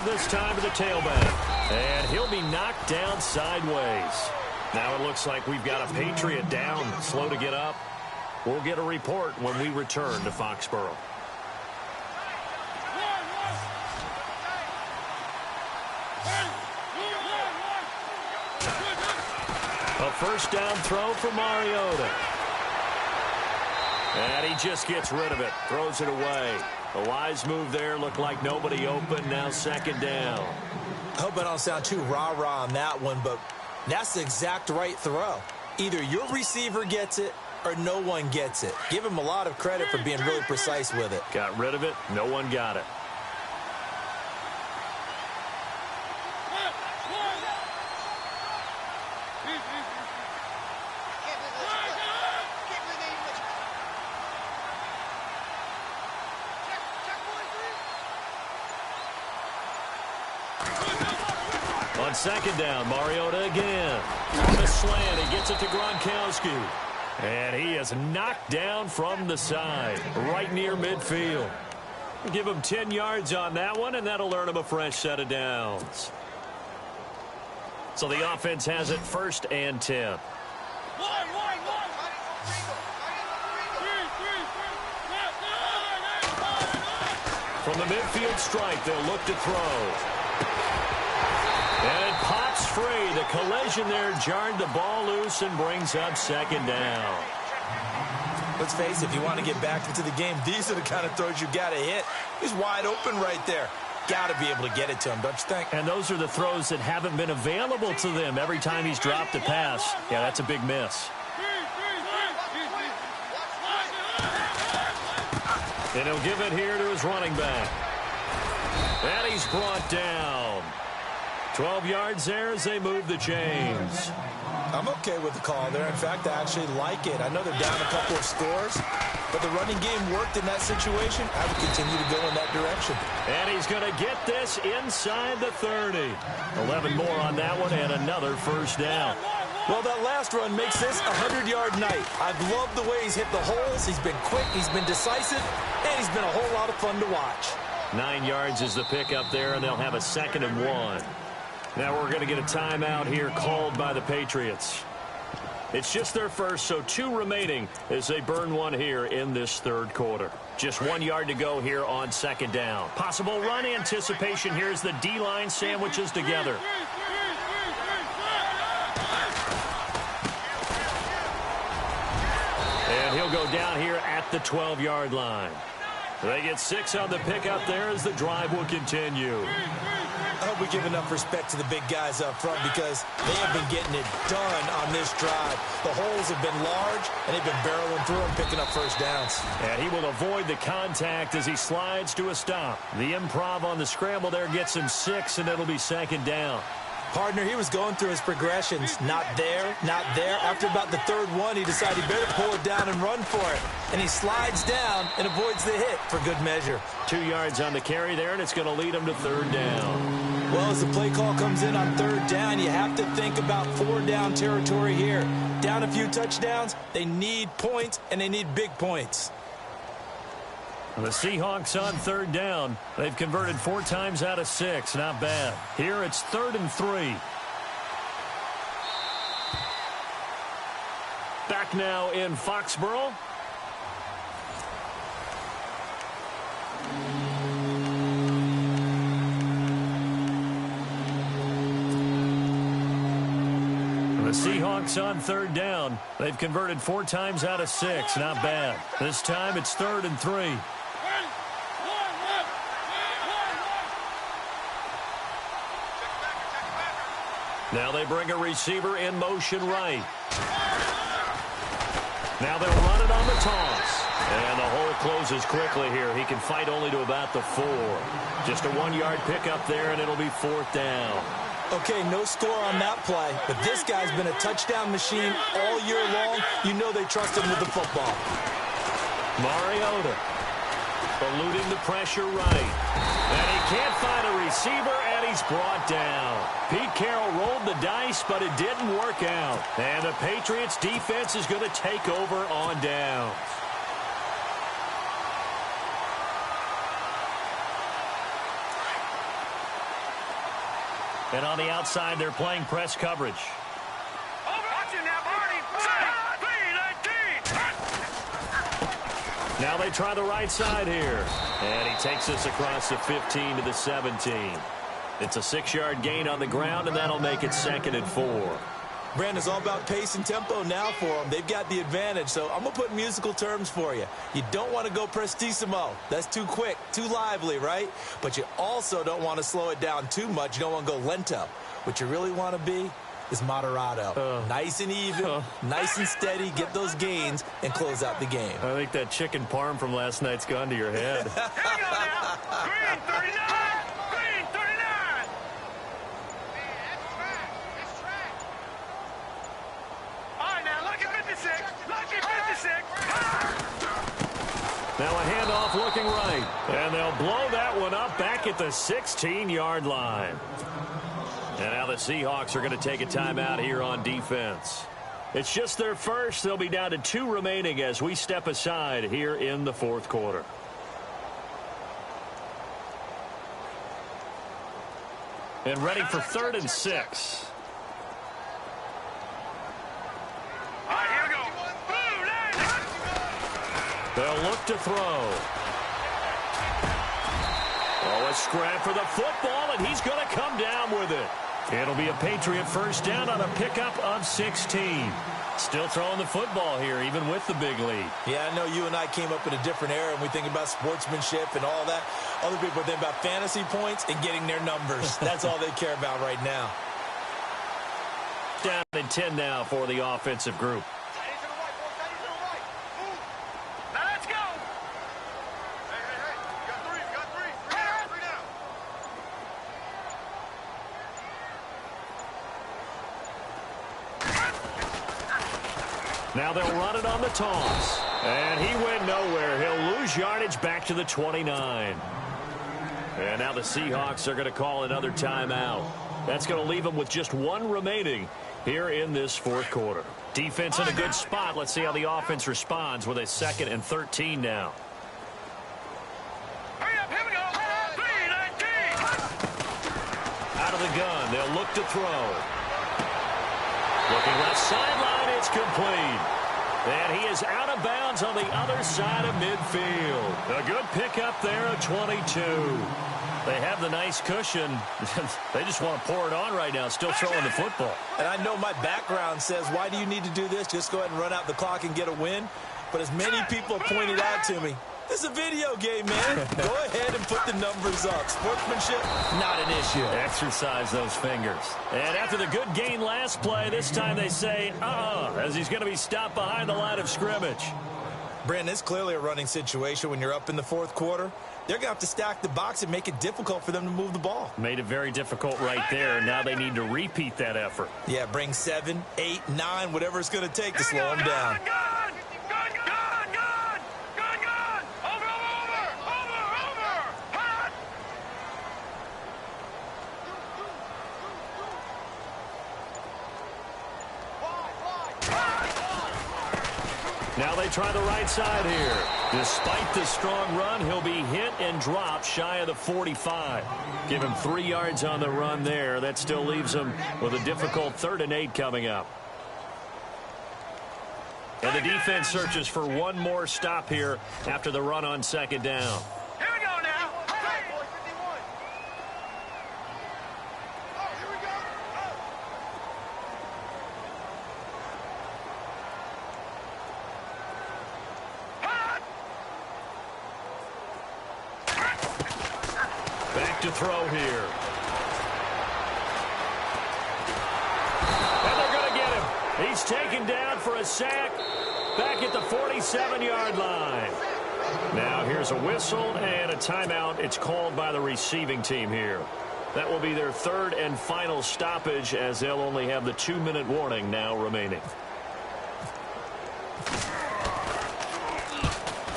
This time to the tailback, and he'll be knocked down sideways. Now it looks like we've got a Patriot down, slow to get up. We'll get a report when we return to Foxborough. A first down throw for Mariota. And he just gets rid of it, throws it away. A wise move there, looked like nobody open, now 2nd down. I hope I don't sound too rah-rah on that one, but that's the exact right throw. Either your receiver gets it or no one gets it. Give him a lot of credit for being really precise with it. Got rid of it, no one got it. On 2nd down, Mariota again. On the slant, he gets it to Gronkowski. And he is knocked down from the side, right near midfield. Give him 10 yards on that one, and that'll earn him a fresh set of downs. So the offense has it 1st and 10. From the midfield strike, they'll look to throw. And it pops free. The collision there jarred the ball loose and brings up 2nd down. Let's face it, if you want to get back into the game, these are the kind of throws you got to hit. He's wide open right there. Got to be able to get it to him, don't you think? And those are the throws that haven't been available to them every time he's dropped a pass. Yeah, that's a big miss. And he'll give it here to his running back. And he's brought down. 12 yards there as they move the chains. I'm okay with the call there. In fact, I actually like it. I know they're down a couple of scores, but the running game worked in that situation. I would continue to go in that direction. And he's going to get this inside the 30. 11 more on that one and another first down. Well, that last run makes this a 100-yard night. I've loved the way he's hit the holes. He's been quick, he's been decisive, and he's been a whole lot of fun to watch. 9 yards is the pickup there, and they'll have a 2nd and 1. Now we're going to get a timeout here called by the Patriots. It's just their first, so 2 remaining as they burn one here in this 3rd quarter. Just 1 yard to go here on 2nd down. Possible run anticipation here as the D-line sandwiches together. And he'll go down here at the 12-yard line. They get 6 on the pickup there as the drive will continue. I hope we give enough respect to the big guys up front because they have been getting it done on this drive. The holes have been large, and they've been barreling through them, picking up first downs. And he will avoid the contact as he slides to a stop. The improv on the scramble there gets him 6, and it'll be second down. Partner, he was going through his progressions. Not there, not there. After about the third one, he decided he better pull it down and run for it. And he slides down and avoids the hit for good measure. 2 yards on the carry there, and it's going to lead him to third down. Well, as the play call comes in on third down, you have to think about 4-down territory here. Down a few touchdowns, they need points, and they need big points. The Seahawks on third down. They've converted 4 times out of 6. Not bad. Here it's 3rd and 3. Back now in Foxborough. The Seahawks on third down. They've converted 4 times out of 6. Not bad. This time it's 3rd and 3. Now they bring a receiver in motion right. Now they'll run it on the toss. And the hole closes quickly here. He can fight only to about the 4. Just a 1-yard pickup there, and it'll be 4th down. Okay, no score on that play, but this guy's been a touchdown machine all year long. You know they trust him with the football. Mariota eluding the pressure right. And he can't find a receiver, and he's brought down. Pete Carroll rolled the dice, but it didn't work out. And the Patriots defense is going to take over on downs. And on the outside, they're playing press coverage. Now they try the right side here. And he takes us across the 15 to the 17. It's a 6-yard gain on the ground, and that'll make it 2nd and 4. Brandon, it's all about pace and tempo now for them. They've got the advantage, so I'm going to put musical terms for you. You don't want to go prestissimo. That's too quick, too lively, right? But you also don't want to slow it down too much. You don't want to go lento. What you really want to be is moderato. Nice and even, nice and steady, get those gains, and close out the game. I think that chicken parm from last night's gone to your head. Here we go now. Green 39. Green 39. All right, now look at 56. Look at 56. Now a handoff looking right. And they'll blow that one up back at the 16-yard line. And now the Seahawks are going to take a timeout here on defense. It's just their first. They'll be down to 2 remaining as we step aside here in the 4th quarter. And ready for 3rd and 6. All right, here we go. They'll look to throw. Oh, a scrap for the football, and he's going to come down with it. It'll be a Patriot first down on a pickup of 16. Still throwing the football here, even with the big lead. Yeah, I know you and I came up in a different era, and we think about sportsmanship and all that. Other people think about fantasy points and getting their numbers. That's all they care about right now. Down and 10 now for the offensive group. Now let's go. Hey. You got 3. You got 3. 3 down. Now they'll run it on the toss. And he went nowhere. He'll lose yardage back to the 29. And now the Seahawks are going to call another timeout. That's going to leave them with just 1 remaining here in this 4th quarter. Defense in a good spot. Let's see how the offense responds with a 2nd and 13 now. Hurry up, here we go. 3-19. Out of the gun, they'll look to throw. Looking left sideline, it's complete. And he is out of bounds on the other side of midfield. A good pickup there at 22. They have the nice cushion. They just want to pour it on right now, still throwing the football. And I know my background says, why do you need to do this? Just go ahead and run out the clock and get a win. But as many people have pointed out to me, It's a video game, man. Go ahead and put the numbers up. Sportsmanship, not an issue. Exercise those fingers. And after the good gain last play, this time they say, as he's going to be stopped behind the line of scrimmage. Brandon, it's clearly a running situation when you're up in the fourth quarter. They're going to have to stack the box and make it difficult for them to move the ball. Made it very difficult right there. Now they need to repeat that effort. Yeah, bring 7, 8, 9, whatever it's going to take to slow them down. Now they try the right side here. Despite the strong run, he'll be hit and dropped shy of the 45. Give him 3 yards on the run there. That still leaves him with a difficult 3rd and 8 coming up. And the defense searches for one more stop here after the run on 2nd down. Here we go now. Back to throw here. And they're going to get him. He's taken down for a sack back at the 47-yard line. Now here's a whistle and a timeout. It's called by the receiving team here. That will be their 3rd and final stoppage, as they'll only have the 2-minute warning now remaining.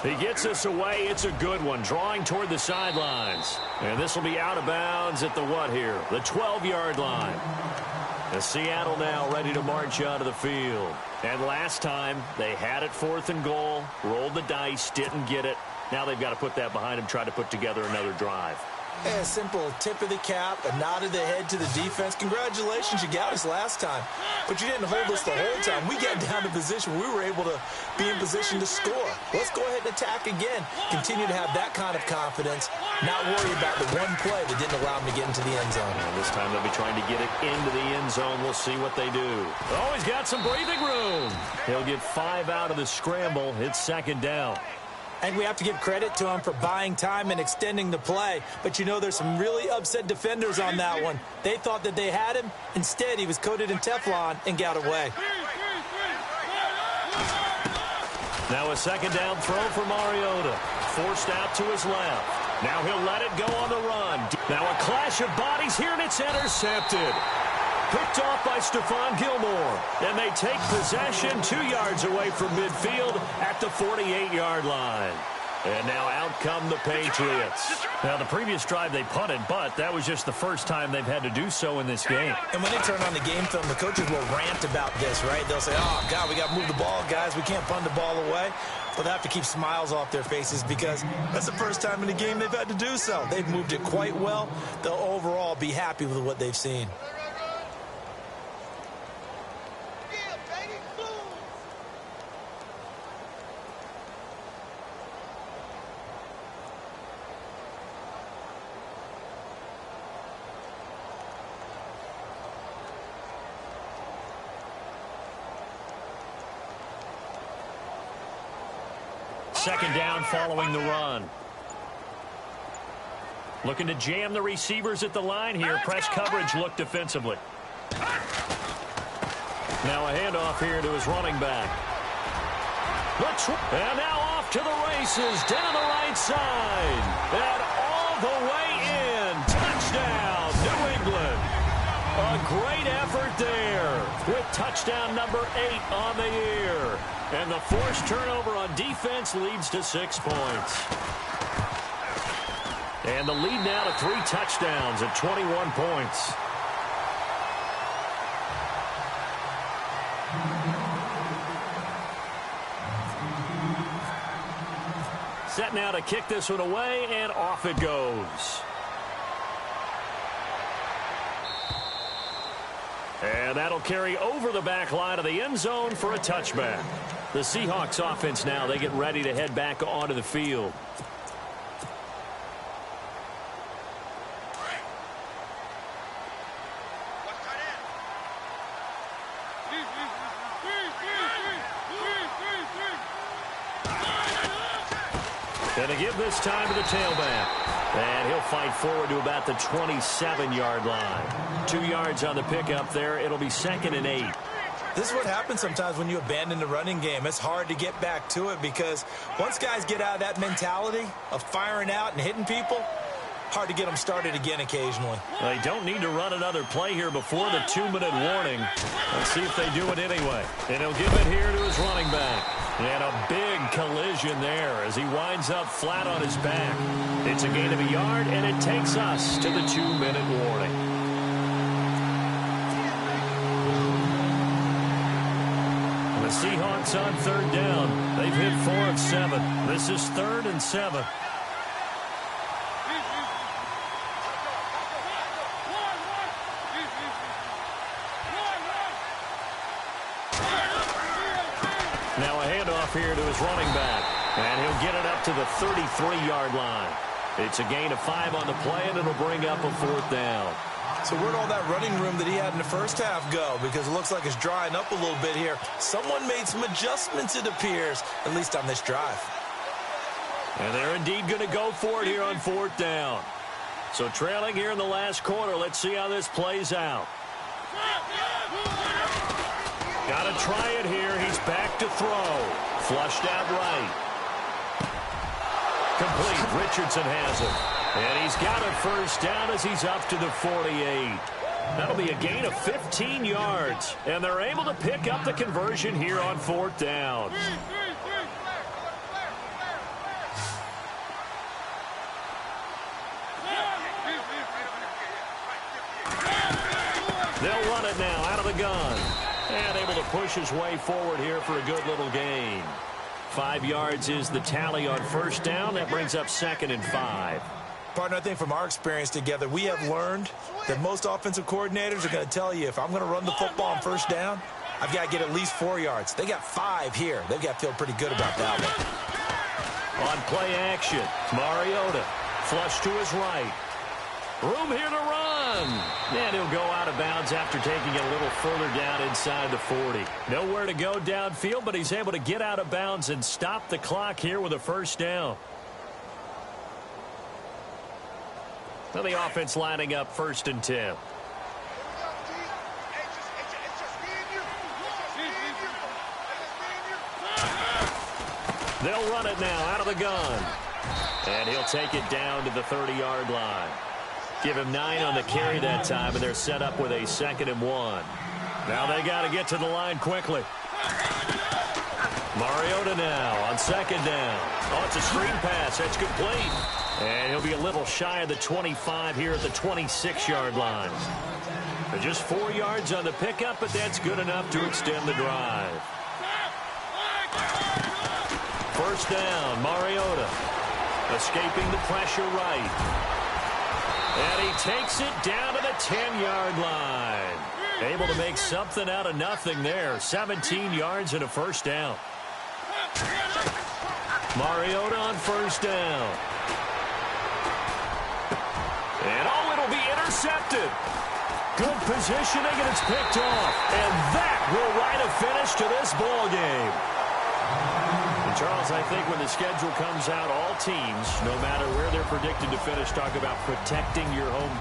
He gets this away. It's a good one, drawing toward the sidelines. And this will be out of bounds at the what here? The 12-yard line. And Seattle now ready to march out of the field. And last time, they had it 4th and goal, rolled the dice, didn't get it. Now they've got to put that behind them, try to put together another drive. Yeah, a simple tip of the cap, a nod of the head to the defense. Congratulations, you got us last time. But you didn't hold us the whole time. We got down to position where we were able to be in position to score. Let's go ahead and attack again. Continue to have that kind of confidence, not worry about the one play that didn't allow them to get into the end zone. And this time they'll be trying to get it into the end zone. We'll see what they do. Oh, he's got some breathing room. He'll get 5 out of the scramble. It's 2nd down. And we have to give credit to him for buying time and extending the play. But, you know, there's some really upset defenders on that one. They thought that they had him. Instead, he was coated in Teflon and got away. Now a 2nd down throw for Mariota. Forced out to his left. Now he'll let it go on the run. Now a clash of bodies here, and it's intercepted. Picked off by Stephon Gilmore. And they take possession 2 yards away from midfield at the 48-yard line. And now out come the Patriots. Now, the previous drive they punted, but that was just the first time they've had to do so in this game. And when they turn on the game film, the coaches will rant about this, right? They'll say, oh, God, we got to move the ball, guys. We can't punt the ball away. But they have to keep smiles off their faces because that's the first time in the game they've had to do so. They've moved it quite well. They'll overall be happy with what they've seen. Second down following the run. Looking to jam the receivers at the line here. Press coverage look defensively. Now a handoff here to his running back. And now off to the races. Down the right side. And all the way in. Touchdown, New England. A great effort there with touchdown number 8 on the year. And the forced turnover on defense leads to 6 points. And the lead now to 3 touchdowns at 21 points. Set now to kick this one away, and off it goes. And that'll carry over the back line of the end zone for a touchback. The Seahawks offense now, they get ready to head back onto the field. And to give this time to the tailback. And he'll fight forward to about the 27-yard line. 2 yards on the pickup there. It'll be 2nd and 8. This is what happens sometimes when you abandon the running game. It's hard to get back to it because once guys get out of that mentality of firing out and hitting people, hard to get them started again occasionally. They don't need to run another play here before the 2-minute warning. Let's see if they do it anyway. And he'll give it here to his running back. And a big collision there as he winds up flat on his back. It's a gain of a yard, and it takes us to the 2-minute warning. The Seahawks on 3rd down. They've hit 4 of 7. This is 3rd and 7. Now a handoff here to his running back. And he'll get it up to the 33-yard line. It's a gain of 5 on the play, and it'll bring up a 4th down. So where'd all that running room that he had in the first half go? Because it looks like it's drying up a little bit here. Someone made some adjustments, it appears, at least on this drive. And they're indeed going to go for it here on 4th down. So trailing here in the last quarter. Let's see how this plays out. Got to try it here. He's back to throw. Flushed out right. Complete. Richardson has it. And he's got a 1st down as he's up to the 48. That'll be a gain of 15 yards. And they're able to pick up the conversion here on 4th down. They'll run it now out of the gun. And able to push his way forward here for a good little gain. 5 yards is the tally on 1st down. That brings up 2nd and 5. Partner, I think from our experience together, we have learned that most offensive coordinators are going to tell you, if I'm going to run the football on 1st down, I've got to get at least 4 yards. They got 5 here. They've got to feel pretty good about that one. On play action, Mariota. Flush to his right. Room here to run. And he'll go out of bounds after taking it a little further down inside the 40. Nowhere to go downfield, but he's able to get out of bounds and stop the clock here with a 1st down. Now the offense lining up 1st and 10. They'll run it now out of the gun. And he'll take it down to the 30-yard line. Give him 9 on the carry that time, and they're set up with a 2nd and 1. Now they got to get to the line quickly. Mariota now on 2nd down. Oh, it's a screen pass. That's complete. And he'll be a little shy of the 25 here at the 26-yard line. Just 4 yards on the pickup, but that's good enough to extend the drive. 1st down, Mariota. Escaping the pressure right. And he takes it down to the 10-yard line. Able to make something out of nothing there. 17 yards and a 1st down. Mariota on 1st down. And oh, it'll be intercepted. Good positioning, and it's picked off. And that will write a finish to this ball game. And Charles, I think when the schedule comes out, all teams, no matter where they're predicted to finish, talk about protecting your home